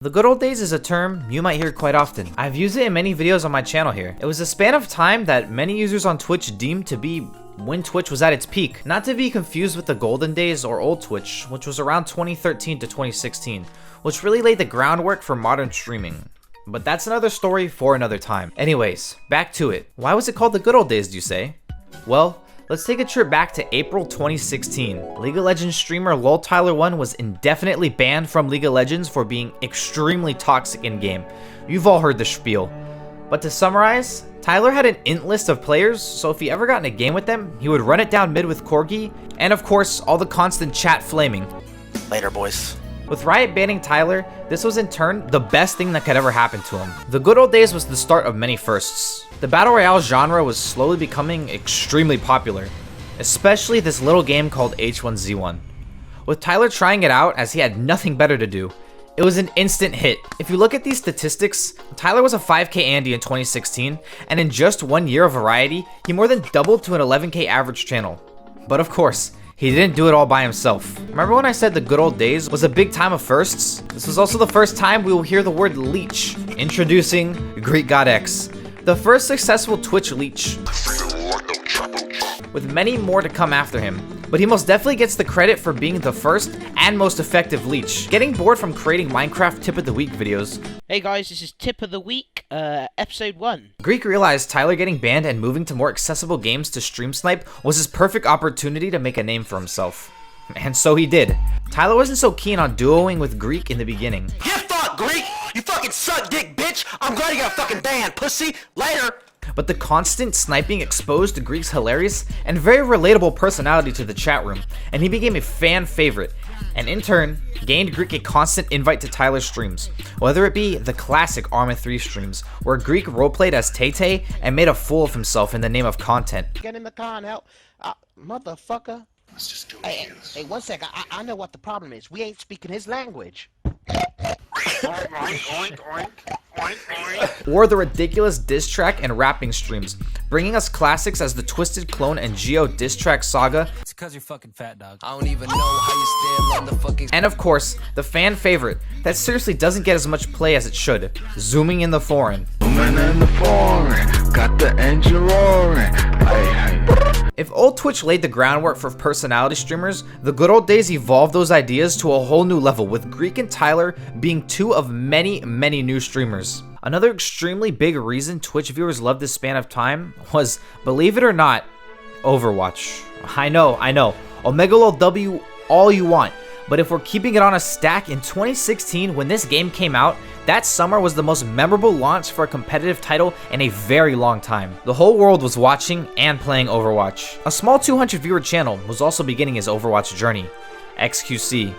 The good old days is a term you might hear quite often. I've used it in many videos on my channel here. It was a span of time that many users on Twitch deemed to be when Twitch was at its peak. Not to be confused with the golden days or old Twitch, which was around 2013 to 2016, which really laid the groundwork for modern streaming. But that's another story for another time. Anyways, back to it. Why was it called the good old days, do you say? Well, let's take a trip back to April 2016. League of Legends streamer LolTyler1 was indefinitely banned from League of Legends for being extremely toxic in-game. You've all heard the spiel. But to summarize, Tyler had an int list of players, so if he ever got in a game with them, he would run it down mid with Corgi, and of course, all the constant chat flaming. Later, boys. With Riot banning Tyler, this was in turn the best thing that could ever happen to him. The good old days was the start of many firsts. The Battle Royale genre was slowly becoming extremely popular, especially this little game called H1Z1. With Tyler trying it out as he had nothing better to do, it was an instant hit. If you look at these statistics, Tyler was a 5k Andy in 2016, and in just 1 year of variety, he more than doubled to an 11k average channel. But of course, he didn't do it all by himself. Remember when I said the good old days was a big time of firsts? This was also the first time we will hear the word leech. Introducing GreekGodX, the first successful Twitch leech, with many more to come after him. But he most definitely gets the credit for being the first and most effective leech. Getting bored from creating Minecraft Tip of the Week videos. Hey guys, this is Tip of the Week, episode 1. Greek realized Tyler getting banned and moving to more accessible games to stream snipe was his perfect opportunity to make a name for himself. And so he did. Tyler wasn't so keen on duoing with Greek in the beginning. Get fucked, Greek! You fucking suck dick, bitch! I'm glad you got a fucking ban, pussy! Later! But the constant sniping exposed Greek's hilarious and very relatable personality to the chat room, and he became a fan favorite, and in turn, gained Greek a constant invite to Tyler's streams, whether it be the classic Arma 3 streams, where Greek roleplayed as Tay-Tay and made a fool of himself in the name of content. Get in the car and help. Motherfucker. Let's just do Hey, 1 sec, I know what the problem is. We ain't speaking his language. Or the ridiculous diss track and rapping streams, bringing us classics as the Twisted Clone and Geo diss track saga. It's cause you're fucking fat, dog. I don't even know how you stand on the fucking. And of course, the fan favorite that seriously doesn't get as much play as it should, zooming in the foreign. Got the engine roaring. If old Twitch laid the groundwork for personality streamers, the good old days evolved those ideas to a whole new level, with Greek and Tyler being two of many new streamers. Another extremely big reason Twitch viewers loved this span of time was, believe it or not, Overwatch. I know, Omegalol W all you want, but if we're keeping it on a stack, in 2016 when this game came out, that summer was the most memorable launch for a competitive title in a very long time. The whole world was watching and playing Overwatch. A small 200 viewer channel was also beginning his Overwatch journey, XQC.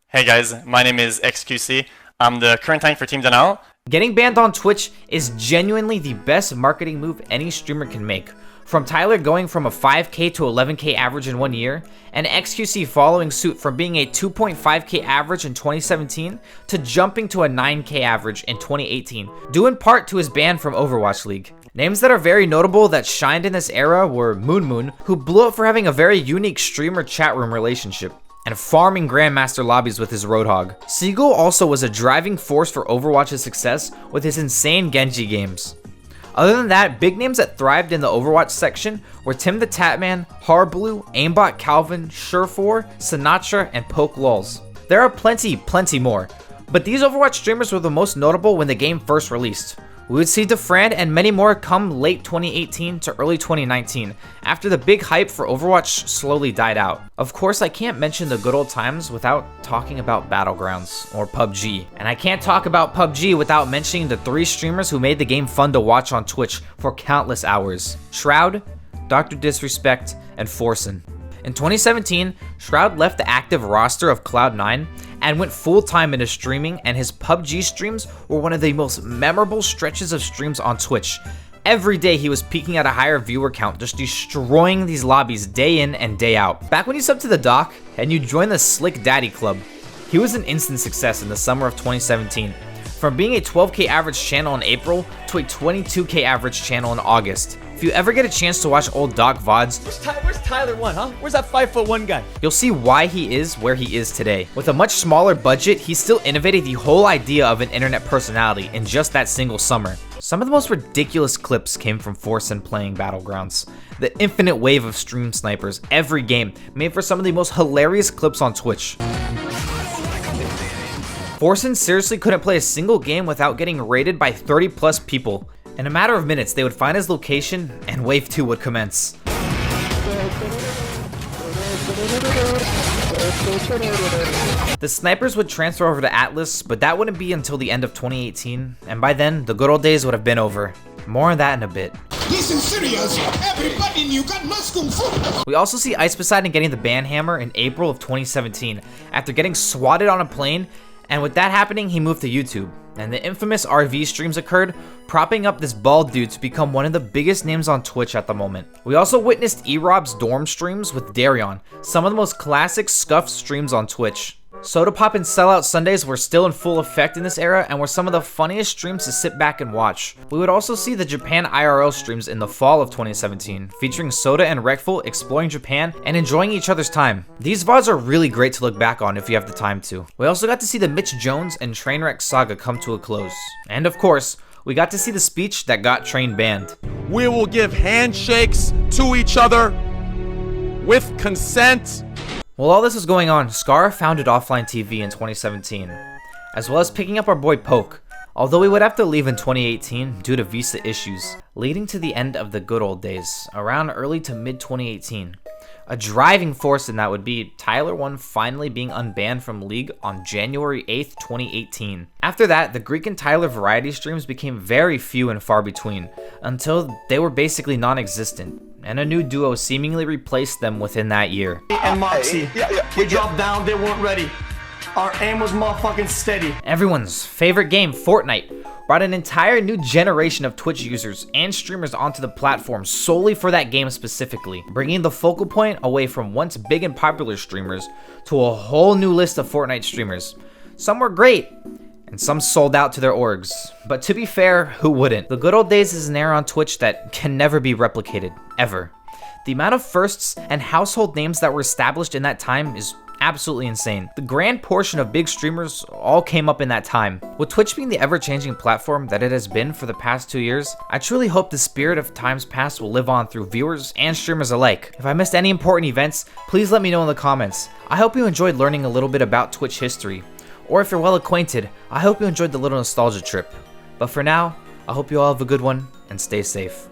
Hey guys, my name is XQC. I'm the current tank for Team Danal. Getting banned on Twitch is genuinely the best marketing move any streamer can make. From Tyler going from a 5k to 11k average in 1 year, and XQC following suit from being a 2.5k average in 2017 to jumping to a 9k average in 2018, due in part to his ban from Overwatch League. Names that are very notable that shined in this era were Moon, who blew up for having a very unique streamer chat room relationship, and farming Grandmaster lobbies with his Roadhog. Seagull also was a driving force for Overwatch's success with his insane Genji games. Other than that, big names that thrived in the Overwatch section were Tim the Tatman, Harblue, Aimbot Calvin, Surefour, Sinatra, and Poke Lols. There are plenty more, but these Overwatch streamers were the most notable when the game first released. We would see Defrand and many more come late 2018 to early 2019, after the big hype for Overwatch slowly died out. Of course, I can't mention the good old times without talking about Battlegrounds, or PUBG. And I can't talk about PUBG without mentioning the 3 streamers who made the game fun to watch on Twitch for countless hours: Shroud, Dr. Disrespect, and Forsen. In 2017, Shroud left the active roster of Cloud9 and went full-time into streaming, and his PUBG streams were one of the most memorable stretches of streams on Twitch. Every day he was peaking at a higher viewer count, just destroying these lobbies day in and day out. Back when you subbed to the doc and you joined the Slick Daddy Club, he was an instant success in the summer of 2017. From being a 12k average channel in April to a 22k average channel in August. If you ever get a chance to watch old Doc VODs, Where's Tyler 1, huh? Where's that 5'1" guy? you'll see why he is where he is today. With a much smaller budget, he still innovated the whole idea of an internet personality in just that single summer. Some of the most ridiculous clips came from Forsen playing Battlegrounds. The infinite wave of stream snipers every game made for some of the most hilarious clips on Twitch. Forsen seriously couldn't play a single game without getting raided by 30 plus people. In a matter of minutes, they would find his location and wave 2 would commence. The snipers would transfer over to Atlas, but that wouldn't be until the end of 2018, and by then, the good old days would have been over. More on that in a bit. Listen serious, everybody in Uganda must kung fu. We also see Ice Poseidon getting the ban hammer in April of 2017, after getting swatted on a plane, and with that happening, he moved to YouTube. And the infamous RV streams occurred, propping up this bald dude to become one of the biggest names on Twitch at the moment. We also witnessed E-Rob's dorm streams with Darion, some of the most classic scuffed streams on Twitch. Soda Pop and Sellout Sundays were still in full effect in this era and were some of the funniest streams to sit back and watch. We would also see the Japan IRL streams in the fall of 2017, featuring Soda and Rekful exploring Japan and enjoying each other's time. These VODs are really great to look back on if you have the time to. We also got to see the Mitch Jones and Trainwreck saga come to a close. And of course, we got to see the speech that got Train banned. We will give handshakes to each other with consent. While all this was going on, Scar founded Offline TV in 2017, as well as picking up our boy Poke, although we would have to leave in 2018 due to visa issues, leading to the end of the good old days, around early to mid 2018. A driving force in that would be Tyler 1 finally being unbanned from League on January 8th, 2018. After that, the Greek and Tyler variety streams became very few and far between, until they were basically non-existent, and a new duo seemingly replaced them within that year. And Moxie, we dropped down, they weren't ready. Our aim was motherfucking steady. Everyone's favorite game, Fortnite, brought an entire new generation of Twitch users and streamers onto the platform solely for that game specifically, bringing the focal point away from once big and popular streamers to a whole new list of Fortnite streamers. Some were great, and some sold out to their orgs. But to be fair, who wouldn't? The good old days is an era on Twitch that can never be replicated, ever. The amount of firsts and household names that were established in that time is absolutely insane. The grand portion of big streamers all came up in that time. With Twitch being the ever-changing platform that it has been for the past 2 years, I truly hope the spirit of times past will live on through viewers and streamers alike. If I missed any important events, please let me know in the comments. I hope you enjoyed learning a little bit about Twitch history. Or if you're well acquainted, I hope you enjoyed the little nostalgia trip. But for now, I hope you all have a good one and stay safe.